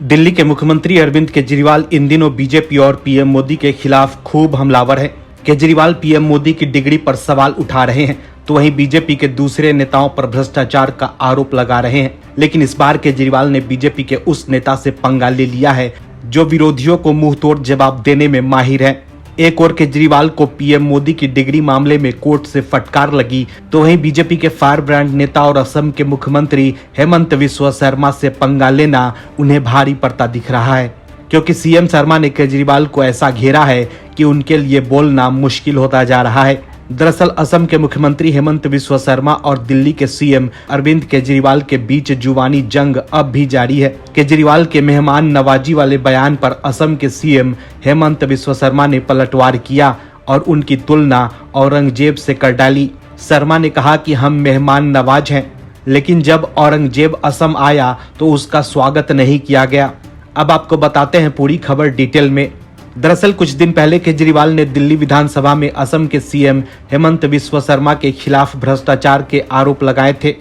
दिल्ली के मुख्यमंत्री अरविंद केजरीवाल इन दिनों बीजेपी और पीएम मोदी के खिलाफ खूब हमलावर हैं। केजरीवाल पीएम मोदी की डिग्री पर सवाल उठा रहे हैं तो वहीं बीजेपी के दूसरे नेताओं पर भ्रष्टाचार का आरोप लगा रहे हैं। लेकिन इस बार केजरीवाल ने बीजेपी के उस नेता से पंगा ले लिया है जो विरोधियों को मुंहतोड़ जवाब देने में माहिर है। एक और केजरीवाल को पीएम मोदी की डिग्री मामले में कोर्ट से फटकार लगी तो वहीं बीजेपी के फायर ब्रांड नेता और असम के मुख्यमंत्री हेमंत बिस्वा शर्मा से पंगा लेना उन्हें भारी पड़ता दिख रहा है, क्योंकि सीएम शर्मा ने केजरीवाल को ऐसा घेरा है कि उनके लिए बोलना मुश्किल होता जा रहा है। दरअसल असम के मुख्यमंत्री हेमंत बिस्वा शर्मा और दिल्ली के सीएम अरविंद केजरीवाल के बीच जुबानी जंग अब भी जारी है। केजरीवाल के मेहमान नवाजी वाले बयान पर असम के सीएम हेमंत बिस्वा शर्मा ने पलटवार किया और उनकी तुलना औरंगजेब से कर डाली। शर्मा ने कहा कि हम मेहमान नवाज हैं, लेकिन जब औरंगजेब असम आया तो उसका स्वागत नहीं किया गया। अब आपको बताते हैं पूरी खबर डिटेल में। दरअसल कुछ दिन पहले केजरीवाल ने दिल्ली विधानसभा में असम के सीएम हेमंत बिस्वा शर्मा के खिलाफ भ्रष्टाचार के आरोप लगाए थे,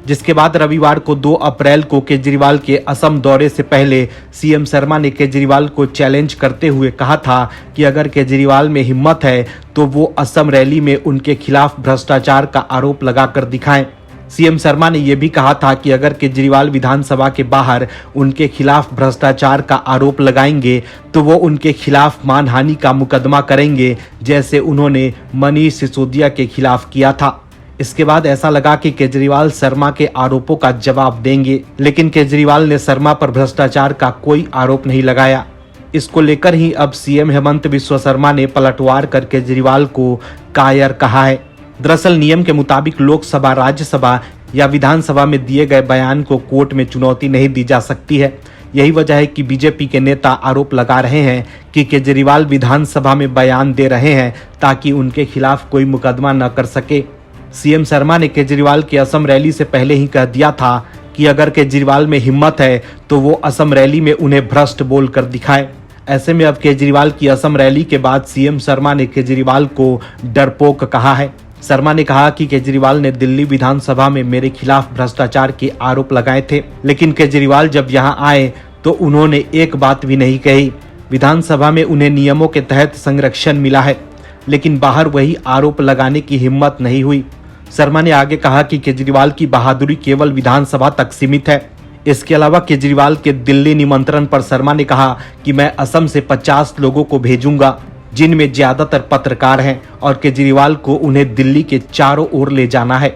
जिसके बाद रविवार को 2 अप्रैल को केजरीवाल के असम दौरे से पहले सीएम शर्मा ने केजरीवाल को चैलेंज करते हुए कहा था कि अगर केजरीवाल में हिम्मत है तो वो असम रैली में उनके खिलाफ भ्रष्टाचार का आरोप लगाकर दिखाएं। सीएम शर्मा ने यह भी कहा था कि अगर केजरीवाल विधानसभा के बाहर उनके खिलाफ भ्रष्टाचार का आरोप लगाएंगे तो वो उनके खिलाफ मानहानि का मुकदमा करेंगे, जैसे उन्होंने मनीष सिसोदिया के खिलाफ किया था। इसके बाद ऐसा लगा कि केजरीवाल शर्मा के आरोपों का जवाब देंगे, लेकिन केजरीवाल ने शर्मा पर भ्रष्टाचार का कोई आरोप नहीं लगाया। इसको लेकर ही अब सीएम हेमंत बिस्वा शर्मा ने पलटवार कर केजरीवाल को कायर कहा है। दरअसल नियम के मुताबिक लोकसभा, राज्यसभा या विधानसभा में दिए गए बयान को कोर्ट में चुनौती नहीं दी जा सकती है। यही वजह है कि बीजेपी के नेता आरोप लगा रहे हैं कि केजरीवाल विधानसभा में बयान दे रहे हैं ताकि उनके खिलाफ कोई मुकदमा न कर सके। सीएम शर्मा ने केजरीवाल की असम रैली से पहले ही कह दिया था कि अगर केजरीवाल में हिम्मत है तो वो असम रैली में उन्हें भ्रष्ट बोलकर दिखाए। ऐसे में अब केजरीवाल की असम रैली के बाद सीएम शर्मा ने केजरीवाल को डरपोक कहा है। शर्मा ने कहा कि केजरीवाल ने दिल्ली विधानसभा में मेरे खिलाफ भ्रष्टाचार के आरोप लगाए थे, लेकिन केजरीवाल जब यहां आए तो उन्होंने एक बात भी नहीं कही। विधानसभा में उन्हें नियमों के तहत संरक्षण मिला है, लेकिन बाहर वही आरोप लगाने की हिम्मत नहीं हुई। शर्मा ने आगे कहा कि केजरीवाल की बहादुरी केवल विधानसभा तक सीमित है। इसके अलावा केजरीवाल के दिल्ली निमंत्रण पर शर्मा ने कहा कि मैं असम से 50 लोगों को भेजूंगा, जिनमें ज्यादातर पत्रकार हैं, और केजरीवाल को उन्हें दिल्ली के चारों ओर ले जाना है।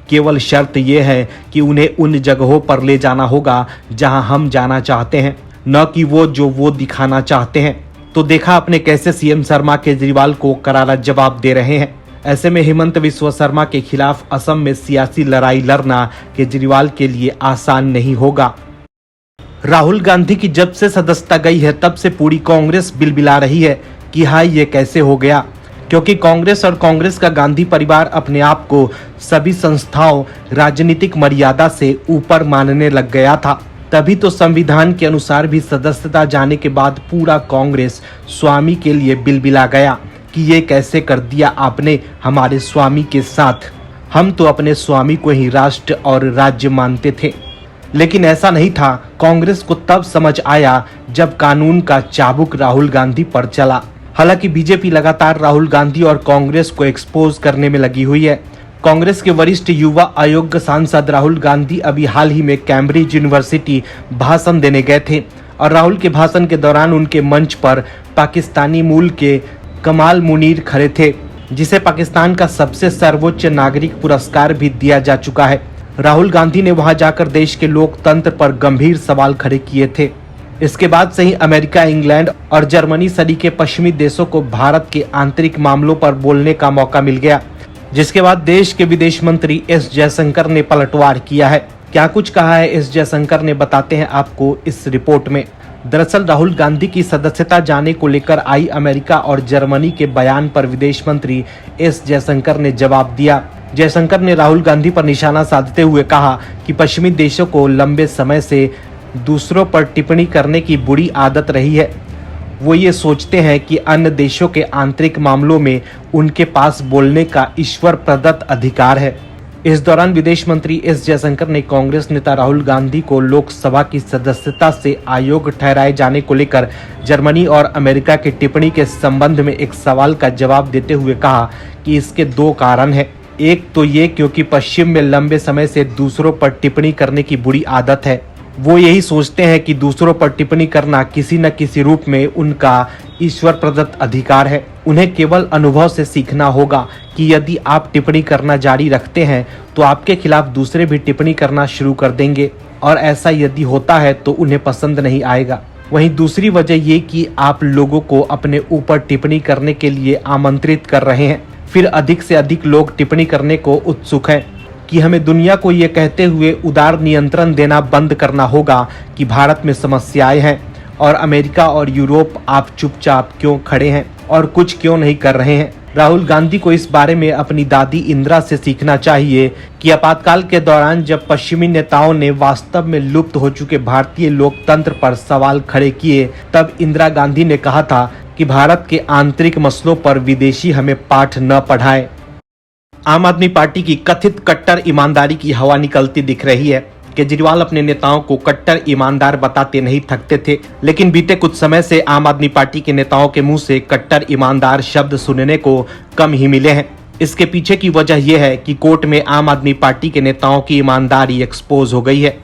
केवल शर्त यह है कि उन्हें उन जगहों पर ले जाना होगा जहां हम जाना चाहते हैं, न कि वो दिखाना चाहते हैं। तो देखा आपने कैसे सीएम शर्मा केजरीवाल को करारा जवाब दे रहे हैं। ऐसे में हेमंत बिस्वा शर्मा के खिलाफ असम में सियासी लड़ाई लड़ना केजरीवाल के लिए आसान नहीं होगा। राहुल गांधी की जब से सदस्यता गई है तब से पूरी कांग्रेस बिलबिला रही है कि हाय ये कैसे हो गया, क्योंकि कांग्रेस और कांग्रेस का गांधी परिवार अपने आप को सभी संस्थाओं, राजनीतिक मर्यादा से ऊपर मानने लग गया था। तभी तो संविधान के अनुसार भी सदस्यता जाने के बाद पूरा कांग्रेस स्वामी के लिए बिलबिला गया कि ये कैसे कर दिया आपने हमारे स्वामी के साथ। हम तो अपने स्वामी को ही राष्ट्र और राज्य मानते थे। लेकिन ऐसा नहीं था। कांग्रेस को तब समझ आया जब कानून का चाबुक राहुल गांधी पर चला। हालांकि बीजेपी लगातार राहुल गांधी और कांग्रेस को एक्सपोज करने में लगी हुई है। कांग्रेस के वरिष्ठ युवा अयोग्य सांसद राहुल गांधी अभी हाल ही में कैम्ब्रिज यूनिवर्सिटी भाषण देने गए थे और राहुल के भाषण के दौरान उनके मंच पर पाकिस्तानी मूल के कमाल मुनीर खड़े थे, जिसे पाकिस्तान का सबसे सर्वोच्च नागरिक पुरस्कार भी दिया जा चुका है। राहुल गांधी ने वहां जाकर देश के लोकतंत्र पर गंभीर सवाल खड़े किए थे। इसके बाद से ही अमेरिका, इंग्लैंड और जर्मनी सरीके पश्चिमी देशों को भारत के आंतरिक मामलों पर बोलने का मौका मिल गया, जिसके बाद देश के विदेश मंत्री एस जयशंकर ने पलटवार किया है। क्या कुछ कहा है एस जयशंकर ने, बताते हैं आपको इस रिपोर्ट में। दरअसल राहुल गांधी की सदस्यता जाने को लेकर आई अमेरिका और जर्मनी के बयान पर विदेश मंत्री एस जयशंकर ने जवाब दिया। जयशंकर ने राहुल गांधी पर निशाना साधते हुए कहा कि पश्चिमी देशों को लंबे समय से दूसरों पर टिप्पणी करने की बुरी आदत रही है। वो ये सोचते हैं कि अन्य देशों के आंतरिक मामलों में उनके पास बोलने का ईश्वर प्रदत्त अधिकार है। इस दौरान विदेश मंत्री एस जयशंकर ने कांग्रेस नेता राहुल गांधी को लोकसभा की सदस्यता से अयोग्य ठहराए जाने को लेकर जर्मनी और अमेरिका की टिप्पणी के संबंध में एक सवाल का जवाब देते हुए कहा कि इसके दो कारण हैं। एक तो ये क्योंकि पश्चिम में लंबे समय से दूसरों पर टिप्पणी करने की बुरी आदत है। वो यही सोचते हैं कि दूसरों पर टिप्पणी करना किसी न किसी रूप में उनका ईश्वर प्रदत्त अधिकार है। उन्हें केवल अनुभव से सीखना होगा कि यदि आप टिप्पणी करना जारी रखते हैं तो आपके खिलाफ दूसरे भी टिप्पणी करना शुरू कर देंगे और ऐसा यदि होता है तो उन्हें पसंद नहीं आएगा। वहीं दूसरी वजह ये कि आप लोगों को अपने ऊपर टिप्पणी करने के लिए आमंत्रित कर रहे हैं। फिर अधिक से अधिक लोग टिप्पणी करने को उत्सुक हैं कि हमें दुनिया को ये कहते हुए उदार नियंत्रण देना बंद करना होगा कि भारत में समस्याएं हैं और अमेरिका और यूरोप आप चुपचाप क्यों खड़े हैं और कुछ क्यों नहीं कर रहे हैं। राहुल गांधी को इस बारे में अपनी दादी इंदिरा से सीखना चाहिए कि आपातकाल के दौरान जब पश्चिमी नेताओं ने वास्तव में लुप्त हो चुके भारतीय लोकतंत्र पर सवाल खड़े किए, तब इंदिरा गांधी ने कहा था कि भारत के आंतरिक मसलों पर विदेशी हमें पाठ न पढ़ाए। आम आदमी पार्टी की कथित कट्टर ईमानदारी की हवा निकलती दिख रही है। केजरीवाल अपने नेताओं को कट्टर ईमानदार बताते नहीं थकते थे, लेकिन बीते कुछ समय से आम आदमी पार्टी के नेताओं के मुंह से कट्टर ईमानदार शब्द सुनने को कम ही मिले हैं। इसके पीछे की वजह यह है कि कोर्ट में आम आदमी पार्टी के नेताओं की ईमानदारी एक्सपोज हो गई है।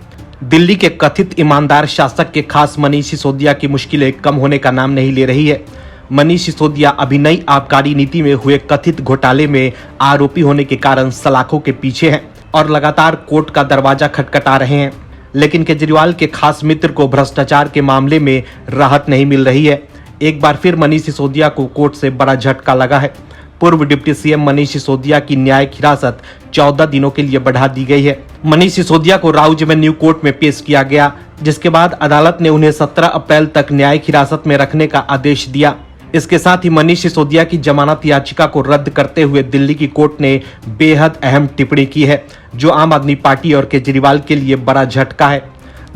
दिल्ली के कथित ईमानदार शासक के खास मनीष सिसोदिया की मुश्किलें कम होने का नाम नहीं ले रही है। मनीष सिसोदिया अभी नई आबकारी नीति में हुए कथित घोटाले में आरोपी होने के कारण सलाखों के पीछे हैं और लगातार कोर्ट का दरवाजा खटखटा रहे हैं। लेकिन केजरीवाल के खास मित्र को भ्रष्टाचार के मामले में राहत नहीं मिल रही है। एक बार फिर मनीष सिसोदिया को कोर्ट से बड़ा झटका लगा है। पूर्व डिप्टी सीएम मनीष सिसोदिया की न्यायिक हिरासत 14 दिनों के लिए बढ़ा दी गई है। मनीष सिसोदिया को राउ रेवेन्यू कोर्ट में पेश किया गया, जिसके बाद अदालत ने उन्हें 17 अप्रैल तक न्यायिक हिरासत में रखने का आदेश दिया। इसके साथ ही मनीष सिसोदिया की जमानत याचिका को रद्द करते हुए दिल्ली की कोर्ट ने बेहद अहम टिप्पणी की है, जो आम आदमी पार्टी और केजरीवाल के लिए बड़ा झटका है।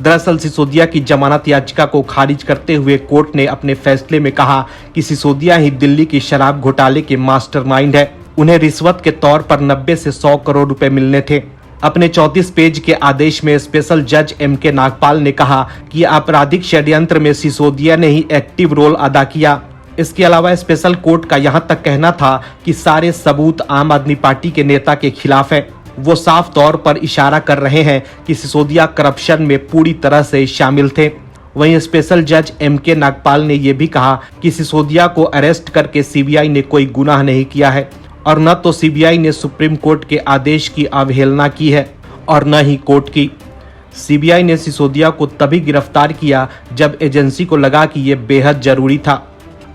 दरअसल सिसोदिया की जमानत याचिका को खारिज करते हुए कोर्ट ने अपने फैसले में कहा कि सिसोदिया ही दिल्ली की शराब घोटाले के मास्टरमाइंड है। उन्हें रिश्वत के तौर पर 90 से 100 करोड़ रुपए मिलने थे। अपने 34 पेज के आदेश में स्पेशल जज M.K. नागपाल ने कहा कि आपराधिक षड्यंत्र में सिसोदिया ने ही एक्टिव रोल अदा किया। इसके अलावा स्पेशल कोर्ट का यहां तक कहना था कि सारे सबूत आम आदमी पार्टी के नेता के खिलाफ है। वो साफ तौर पर इशारा कर रहे हैं कि सिसोदिया करप्शन में पूरी तरह से शामिल थे। वहीं स्पेशल जज M.K. नागपाल ने यह भी कहा कि सिसोदिया को अरेस्ट करके सीबीआई ने कोई गुनाह नहीं किया है और न तो सीबीआई ने सुप्रीम कोर्ट के आदेश की अवहेलना की है और न ही कोर्ट की। सीबीआई ने सिसोदिया को तभी गिरफ्तार किया जब एजेंसी को लगा कि यह बेहद जरूरी था।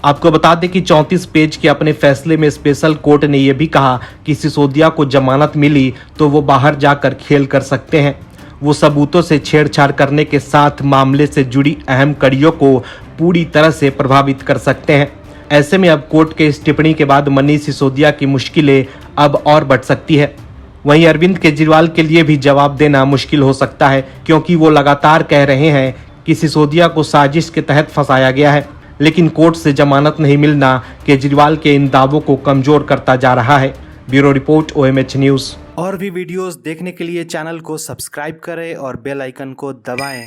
आपको बता दें कि 34 पेज के अपने फैसले में स्पेशल कोर्ट ने यह भी कहा कि सिसोदिया को जमानत मिली तो वो बाहर जाकर खेल कर सकते हैं। वो सबूतों से छेड़छाड़ करने के साथ मामले से जुड़ी अहम कड़ियों को पूरी तरह से प्रभावित कर सकते हैं। ऐसे में अब कोर्ट के इस टिप्पणी के बाद मनीष सिसोदिया की मुश्किलें अब और बढ़ सकती है। वहीं अरविंद केजरीवाल के लिए भी जवाब देना मुश्किल हो सकता है, क्योंकि वो लगातार कह रहे हैं कि सिसोदिया को साजिश के तहत फंसाया गया है, लेकिन कोर्ट से जमानत नहीं मिलना केजरीवाल के इन दावों को कमजोर करता जा रहा है। Bureau report OMH news. और भी वीडियोस देखने के लिए चैनल को सब्सक्राइब करें और बेल आइकन को दबाएं।